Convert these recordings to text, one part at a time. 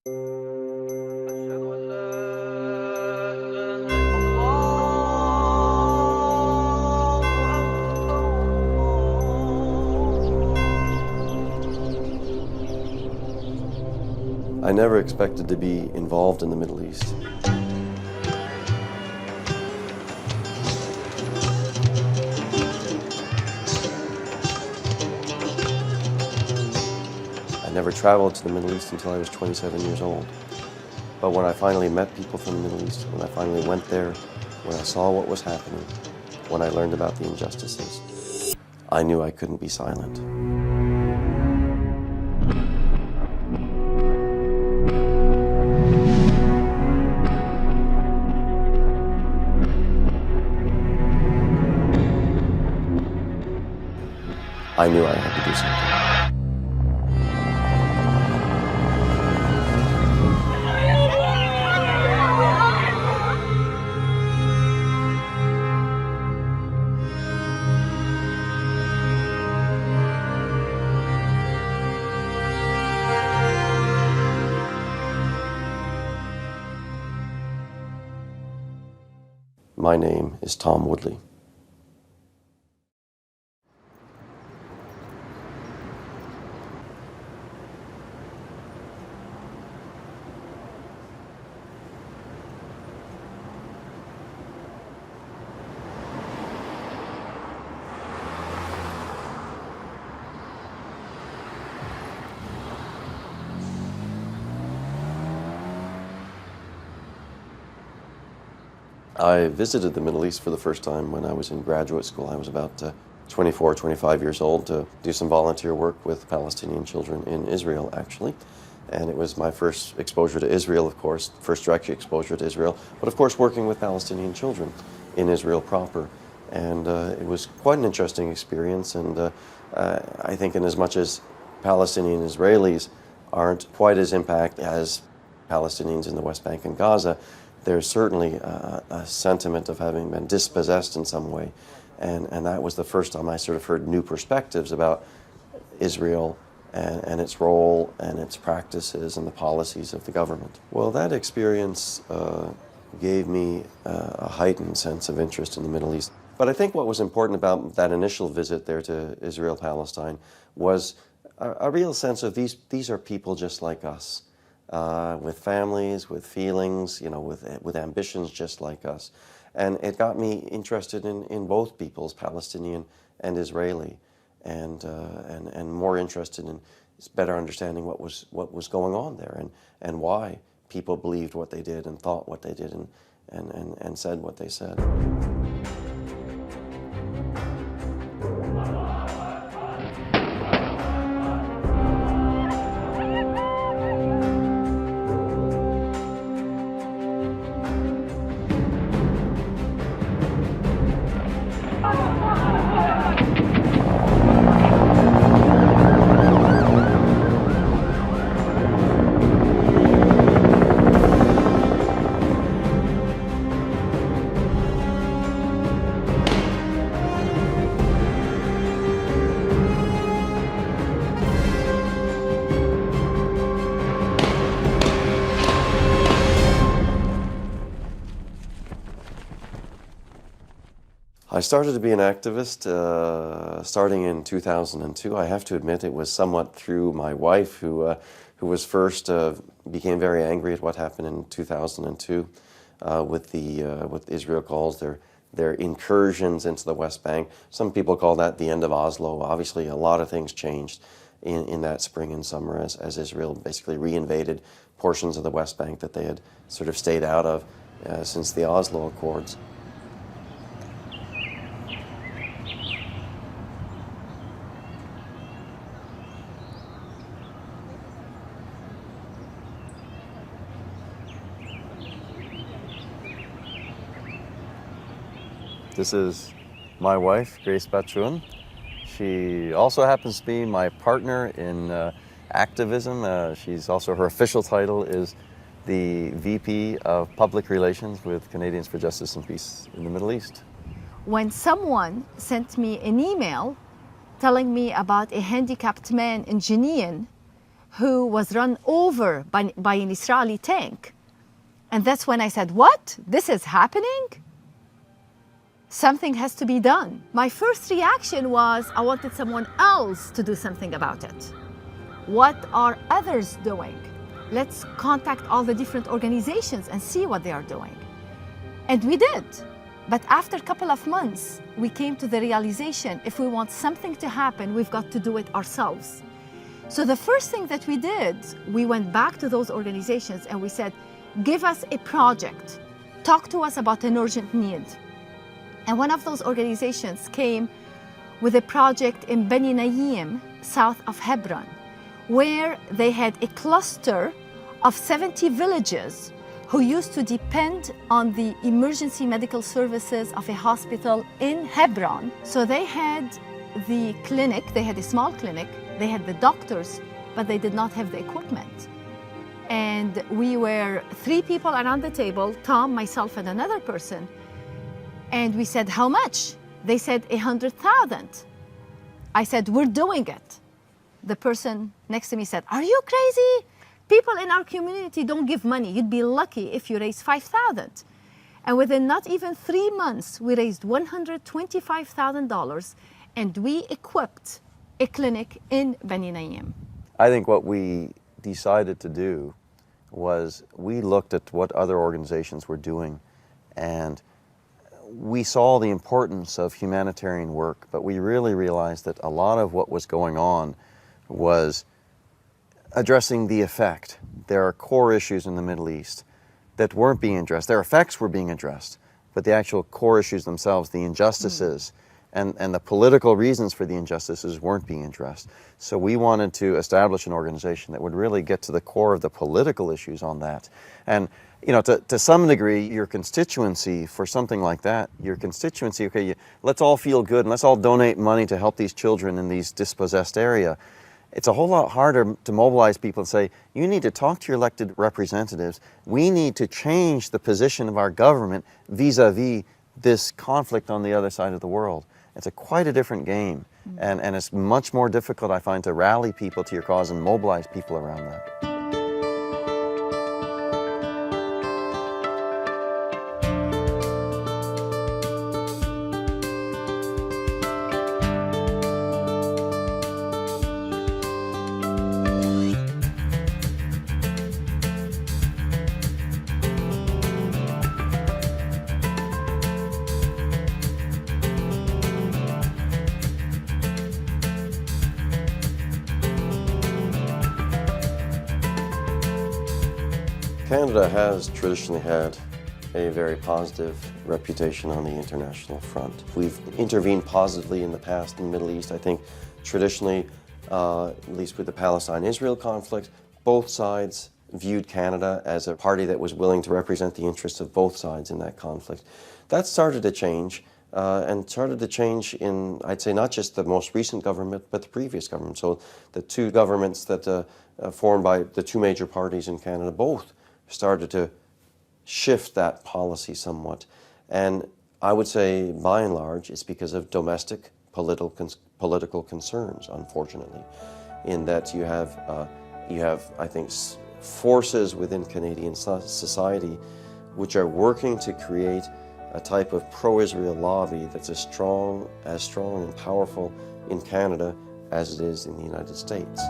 I never expected to be involved in the Middle East. I never traveled to the Middle East until I was 27 years old. But when I finally met people from the Middle East, when I finally went there, when I saw what was happening, when I learned about the injustices, I knew I couldn't be silent. I knew I had to do something. My name is Tom Woodley. I visited the Middle East for the first time when I was in graduate school. I was about 24, 25 years old to do some volunteer work with Palestinian children in Israel, actually. And it was my first exposure to Israel, of course, first direct exposure to Israel, but of course working with Palestinian children in Israel proper. And it was quite an interesting experience. And I think in as much as Palestinian Israelis aren't quite as impacted as Palestinians in the West Bank and Gaza, there's certainly a sentiment of having been dispossessed in some way. And that was the first time I sort of heard new perspectives about Israel and its role and its practices and the policies of the government. Well, that experience gave me a heightened sense of interest in the Middle East. But I think what was important about that initial visit there to Israel-Palestine was a real sense of these are people just like us. With families, with feelings, you know, with ambitions just like us. And it got me interested in both peoples, Palestinian and Israeli, and more interested in better understanding what was going on there and why people believed what they did and thought what they did and said what they said. I started to be an activist starting in 2002. I have to admit it was somewhat through my wife, who was first became very angry at what happened in 2002 with what Israel calls their incursions into the West Bank. Some people call that the end of Oslo. Obviously, a lot of things changed in that spring and summer as Israel basically reinvaded portions of the West Bank that they had sort of stayed out of since the Oslo Accords. This is my wife, Grace Batchoun. She also happens to be my partner in activism. She's also, her official title is the VP of Public Relations with Canadians for Justice and Peace in the Middle East. When someone sent me an email telling me about a handicapped man in Jenin who was run over by an Israeli tank. And that's when I said, what? This is happening? Something has to be done. My first reaction was I wanted someone else to do something about it. What are others doing? Let's contact all the different organizations and see what they are doing. And we did. But after a couple of months, we came to the realization, if we want something to happen, we've got to do it ourselves. So the first thing that we did, we went back to those organizations and we said, give us a project. Talk to us about an urgent need. And one of those organizations came with a project in Beni Naim, south of Hebron, where they had a cluster of 70 villages who used to depend on the emergency medical services of a hospital in Hebron. So they had the clinic, they had a small clinic, they had the doctors, but they did not have the equipment. And we were 3 people around the table, Tom, myself, and another person. And we said, how much? They said, 100,000. I said, we're doing it. The person next to me said, are you crazy? People in our community don't give money. You'd be lucky if you raise 5,000. And within not even 3 months, we raised $125,000 and we equipped a clinic in Beni Naim. I think what we decided to do was we looked at what other organizations were doing, and we saw the importance of humanitarian work, but we really realized that a lot of what was going on was addressing the effect. There are core issues in the Middle East that weren't being addressed. Their effects were being addressed, but the actual core issues themselves, the injustices, and the political reasons for the injustices weren't being addressed. So we wanted to establish an organization that would really get to the core of the political issues on that. And you know, to some degree, your constituency for something like that, your constituency, okay, let's all feel good and let's all donate money to help these children in these dispossessed area. It's a whole lot harder to mobilize people and say, you need to talk to your elected representatives. We need to change the position of our government vis-a-vis this conflict on the other side of the world. It's quite a different game. And it's much more difficult, I find, to rally people to your cause and mobilize people around that. Canada has traditionally had a very positive reputation on the international front. We've intervened positively in the past in the Middle East. I think traditionally, at least with the Palestine-Israel conflict, both sides viewed Canada as a party that was willing to represent the interests of both sides in that conflict. That started to change, and started to change in, I'd say, not just the most recent government, but the previous government. So the 2 governments that formed by the 2 major parties in Canada both started to shift that policy somewhat. And I would say, by and large, it's because of domestic political concerns, unfortunately, in that you have, I think, forces within Canadian society which are working to create a type of pro-Israel lobby that's as strong and powerful in Canada as it is in the United States.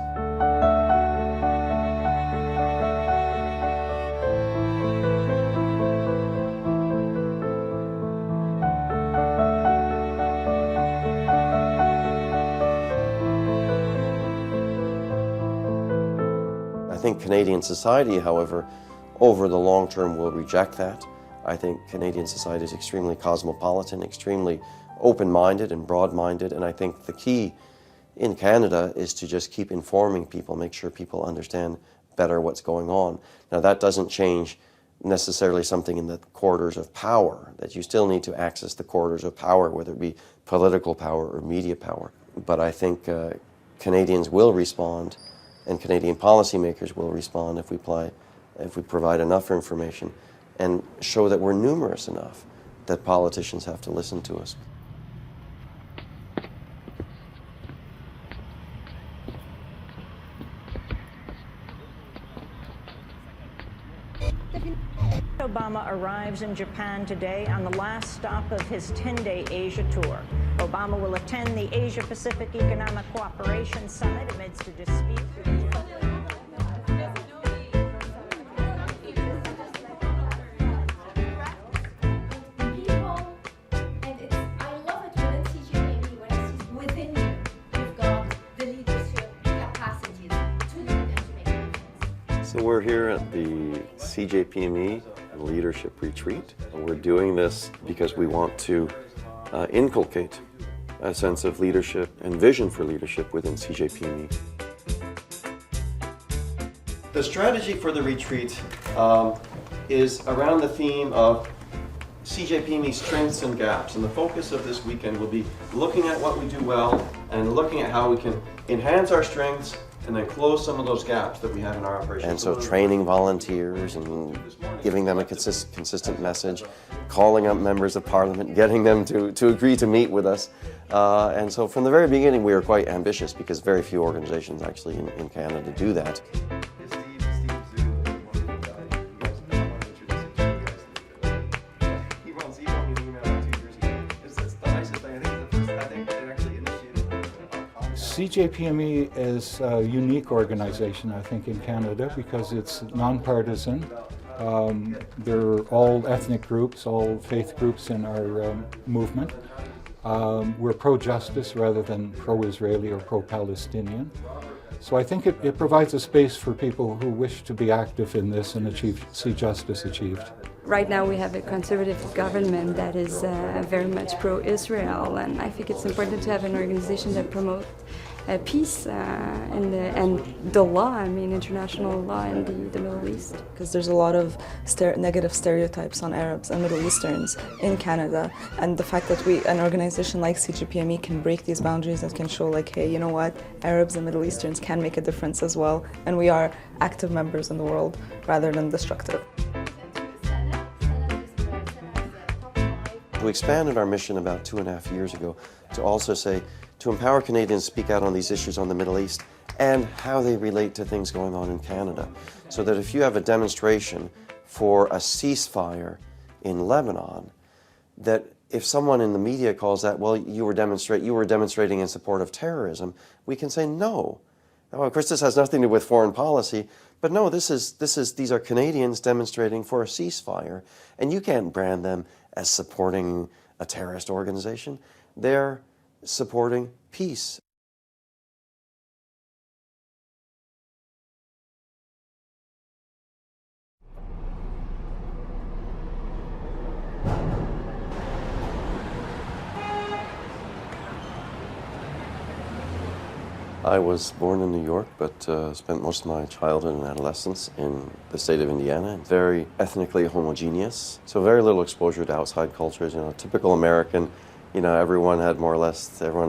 I think Canadian society, however, over the long term will reject that. I think Canadian society is extremely cosmopolitan, extremely open-minded and broad-minded, and I think the key in Canada is to just keep informing people, make sure people understand better what's going on. Now that doesn't change necessarily something in the corridors of power, that you still need to access the corridors of power, whether it be political power or media power. But I think Canadians will respond, and Canadian policymakers will respond if we provide enough information and show that we're numerous enough that politicians have to listen to us. Obama arrives in Japan today on the last stop of his 10-day Asia tour. Obama will attend the Asia-Pacific Economic Cooperation Summit amidst a dispute. So we're here at the CJPME Leadership Retreat. We're doing this because we want to inculcate a sense of leadership and vision for leadership within CJPME. The strategy for the retreat is around the theme of CJPME strengths and gaps, and the focus of this weekend will be looking at what we do well and looking at how we can enhance our strengths and then close some of those gaps that we have in our operation. And so training volunteers and giving them a consistent message, calling up members of parliament, getting them to agree to meet with us. And so from the very beginning we were quite ambitious because very few organizations actually in Canada do that. CJPME is a unique organization, I think, in Canada because it's nonpartisan. There are all ethnic groups, all faith groups in our movement. We're pro-justice rather than pro-Israeli or pro-Palestinian. So I think it provides a space for people who wish to be active in this and see justice achieved. Right now we have a conservative government that is very much pro-Israel, and I think it's important to have an organization that promotes peace and the law, I mean international law in the Middle East. Because there's a lot of negative stereotypes on Arabs and Middle Easterns in Canada, and the fact that an organization like CJPME can break these boundaries and can show like, hey, you know what, Arabs and Middle Easterns can make a difference as well, and we are active members in the world rather than destructive. We expanded our mission about 2.5 years ago to also say, to empower Canadians to speak out on these issues on the Middle East and how they relate to things going on in Canada. So that if you have a demonstration for a ceasefire in Lebanon, that if someone in the media calls that, well, you were demonstrating in support of terrorism, we can say no. Now, of course, this has nothing to do with foreign policy, but no, these are Canadians demonstrating for a ceasefire, and you can't brand them as supporting a terrorist organization. They're supporting peace. I was born in New York, but spent most of my childhood and adolescence in the state of Indiana. Very ethnically homogeneous, so very little exposure to outside cultures. You know, typical American. You know, everyone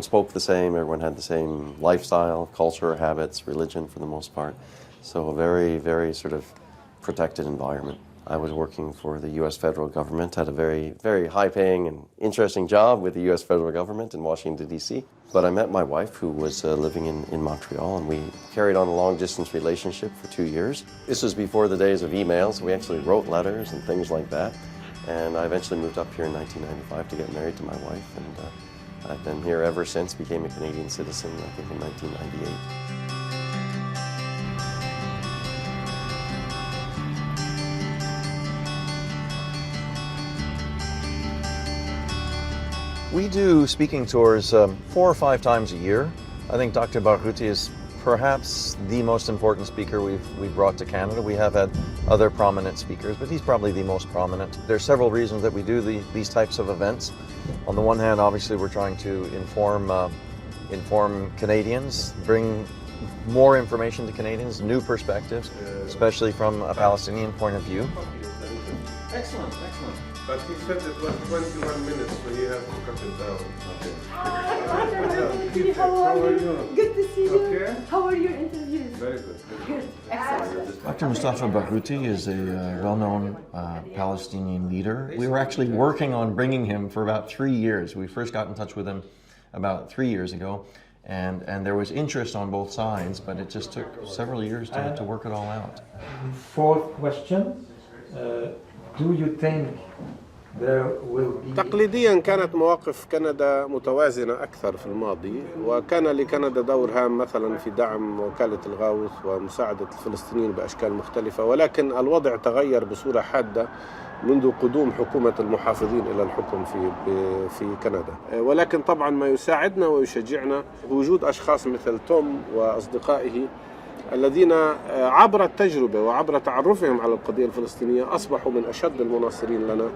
spoke the same, everyone had the same lifestyle, culture, habits, religion for the most part. So a very, very sort of protected environment. I was working for the U.S. federal government, had a very, very high-paying and interesting job with the U.S. federal government in Washington, D.C. But I met my wife, who was living in Montreal, and we carried on a long-distance relationship for 2 years. This was before the days of emails. We actually wrote letters and things like that. And I eventually moved up here in 1995 to get married to my wife, and I've been here ever since, became a Canadian citizen, I think, in 1998. We do speaking tours 4 or 5 times a year. I think Dr. Baghouti is perhaps the most important speaker we've brought to Canada. We have had other prominent speakers, but he's probably the most prominent. There are several reasons that we do these types of events. On the one hand, obviously, we're trying to inform Canadians, bring more information to Canadians, new perspectives, especially from a Palestinian point of view. Excellent, excellent. But he said it was 21 minutes, so you have to cut it down. Okay. How are you? Good to see you. Okay. How are your interviews? Very good. Good. Excellent. Dr. Mustafa Baghouti is a well-known Palestinian leader. We were actually working on bringing him for about 3 years. We first got in touch with him about 3 years ago, and there was interest on both sides, but it just took several years to work it all out. Fourth question. Do you think there will be... تقليديا كانت مواقف كندا متوازنة أكثر في الماضي، وكان لكندا دور هام مثلا في دعم وكالة الغوث ومساعدة الفلسطينيين بأشكال مختلفة، ولكن الوضع تغير بصورة حادة منذ قدوم حكومة المحافظين إلى الحكم في كندا. ولكن طبعا ما يساعدنا ويشجعنا وجود أشخاص مثل توم وأصدقائه الذين عبر التجربة وعبر تعرفهم على القضية الفلسطينية أصبحوا من أشد المناصرين لنا،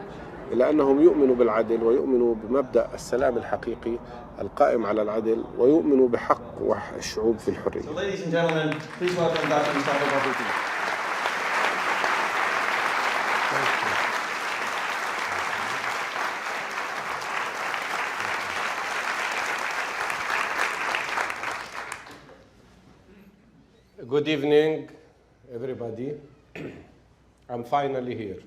لأنهم يؤمنوا بالعدل ويؤمنوا بمبدأ السلام الحقيقي القائم على العدل ويؤمنوا بحق الشعوب في الحرية. Good evening, everybody. I'm finally here.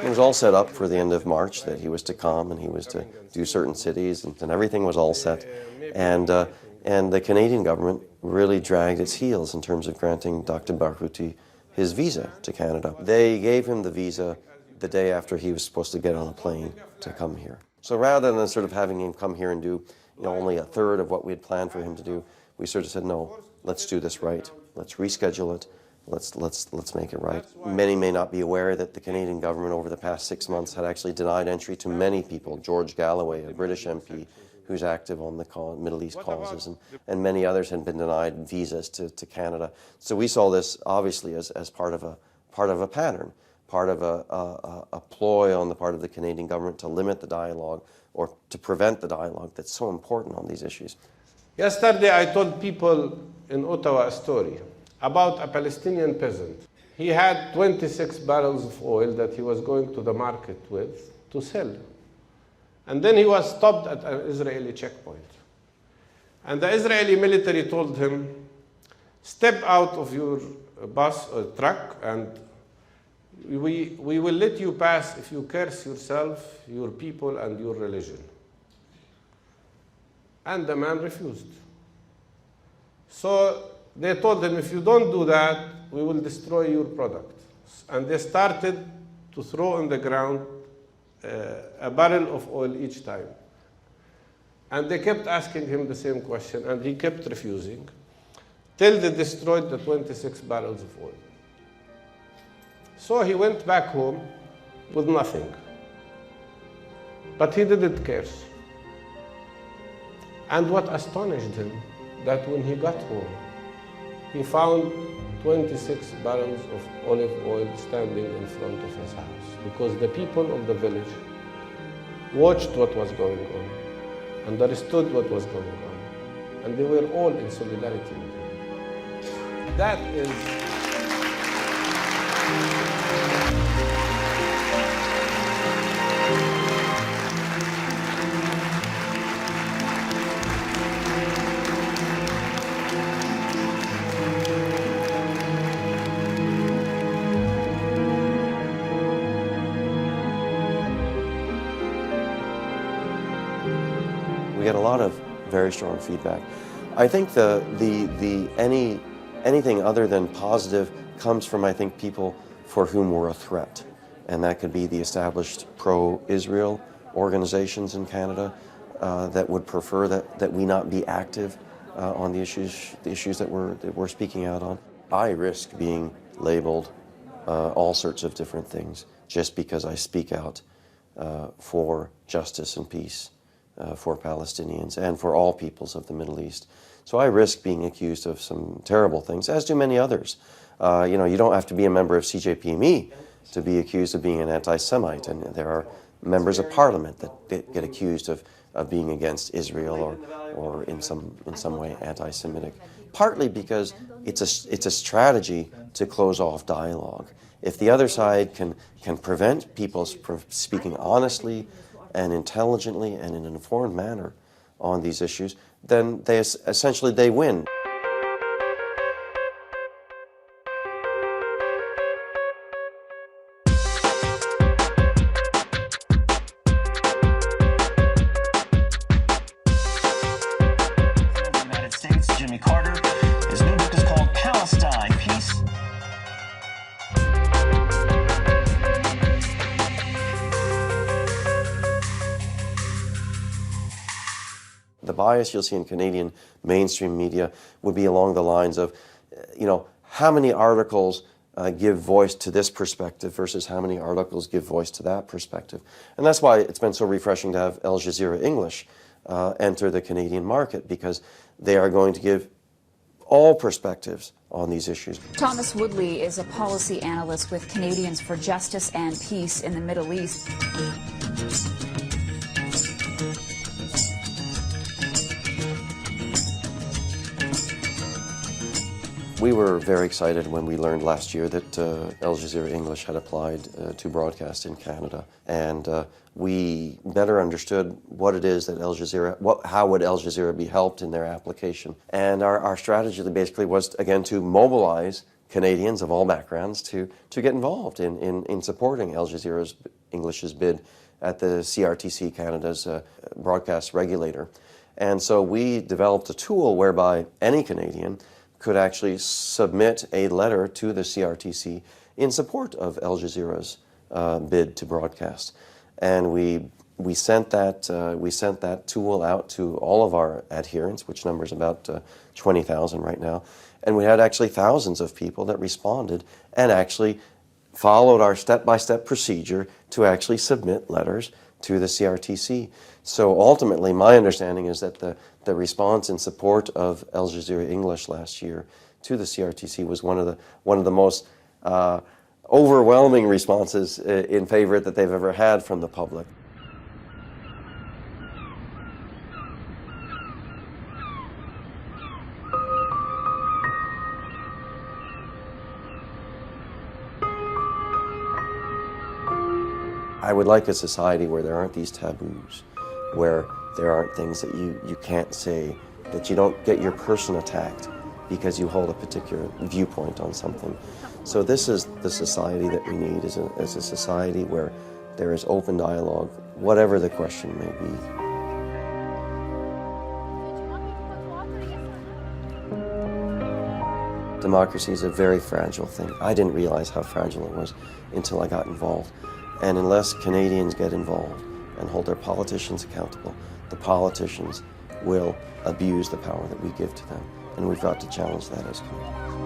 It was all set up for the end of March that he was to come and he was to do certain cities, and everything was all set. And the Canadian government really dragged its heels in terms of granting Dr. Barghouti his visa to Canada. They gave him the visa the day after he was supposed to get on a plane to come here. So rather than sort of having him come here and do only a third of what we had planned for him to do, we sort of said, no, let's do this right. Let's reschedule it. Let's make it right. Many may not be aware that the Canadian government over the past 6 months had actually denied entry to many people. George Galloway, a British MP who's active on the Middle East causes, and many others had been denied visas to Canada. So we saw this obviously as part of a pattern, part of a ploy on the part of the Canadian government to limit the dialogue or to prevent the dialogue that's so important on these issues. Yesterday I told people in Ottawa a story about a Palestinian peasant. He had 26 barrels of oil that he was going to the market with to sell. And then he was stopped at an Israeli checkpoint. And the Israeli military told him, step out of your bus or truck and we will let you pass if you curse yourself, your people, and your religion. And the man refused. So they told him, if you don't do that, we will destroy your product. And they started to throw on the ground a barrel of oil each time. And they kept asking him the same question, and he kept refusing, till they destroyed the 26 barrels of oil. So he went back home with nothing. But he didn't curse. And what astonished him, that when he got home, he found 26 barrels of olive oil standing in front of his house, because the people of the village watched what was going on, understood what was going on, and they were all in solidarity with him. That is... We get a lot of very strong feedback. I think anything other than positive comes from, I think, people for whom we're a threat. And that could be the established pro-Israel organizations in Canada that would prefer that we not be active on the issues that we're speaking out on. I risk being labeled all sorts of different things just because I speak out for justice and peace for Palestinians and for all peoples of the Middle East. So I risk being accused of some terrible things, as do many others. You don't have to be a member of CJPME to be accused of being an anti-Semite, and there are members of parliament that get accused of being against Israel or in some way anti-Semitic, partly because it's a strategy to close off dialogue. If the other side can prevent people from speaking honestly and intelligently and in an informed manner on these issues, then essentially they win. bias you'll see in Canadian mainstream media would be along the lines of, how many articles give voice to this perspective versus how many articles give voice to that perspective. And that's why it's been so refreshing to have Al Jazeera English enter the Canadian market, because they are going to give all perspectives on these issues. Thomas Woodley is a policy analyst with Canadians for Justice and Peace in the Middle East. We were very excited when we learned last year that Al Jazeera English had applied to broadcast in Canada, and we better understood what it is that Al Jazeera, how would Al Jazeera be helped in their application. And our strategy basically was, again, to mobilize Canadians of all backgrounds to get involved in supporting Al Jazeera English's bid at the CRTC, Canada's broadcast regulator. And so we developed a tool whereby any Canadian could actually submit a letter to the CRTC in support of Al Jazeera's bid to broadcast. And we sent that tool out to all of our adherents, which numbers about 20,000 right now. And we had actually thousands of people that responded and actually followed our step-by-step procedure to actually submit letters to the CRTC. So ultimately, my understanding is that the response in support of Al Jazeera English last year to the CRTC was one of the most overwhelming responses in favor that they've ever had from the public. I would like a society where there aren't these taboos, where there aren't things that you can't say, that you don't get your person attacked because you hold a particular viewpoint on something. So this is the society that we need, is a society where there is open dialogue, whatever the question may be. Democracy is a very fragile thing. I didn't realize how fragile it was until I got involved. And unless Canadians get involved and hold their politicians accountable, the politicians will abuse the power that we give to them. And we've got to challenge that as Canadians.